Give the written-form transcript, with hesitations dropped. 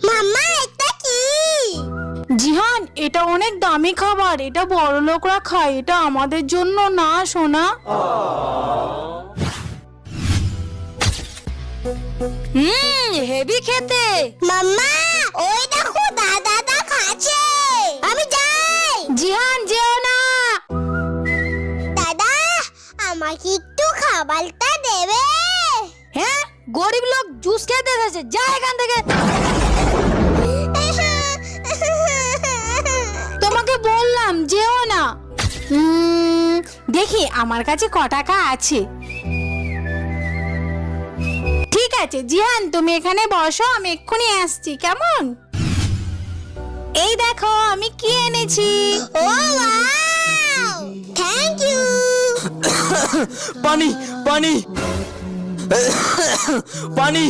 মাম্মা এটা কি? জিহান, এটা অনেক দামি খাবার, এটা বড় লোকরা খায়, এটা আমাদের জন্য না সোনা। হেভি খেতে। মাম্মা ওই দেখো দাদা খাচ্ছে। আমি যাই। জিহান যেও না। দাদা আমাকে একটু খাবারটা দেবে? হ্যাঁ, গরিব লোক জুস খেতে এসেছে, যা এখান থেকে। তোমাকে বললাম যেও না। দেখি আমার কাছে ক টাকা আছে। ঠিক আছে জিহান, তুমি এখানে বসো, আমি এক্ষুনি আসছি, কেমন? এই দেখো আমি কি এনেছি। ও ওয়াও, থ্যাংক ইউ। পানি পানি পানি।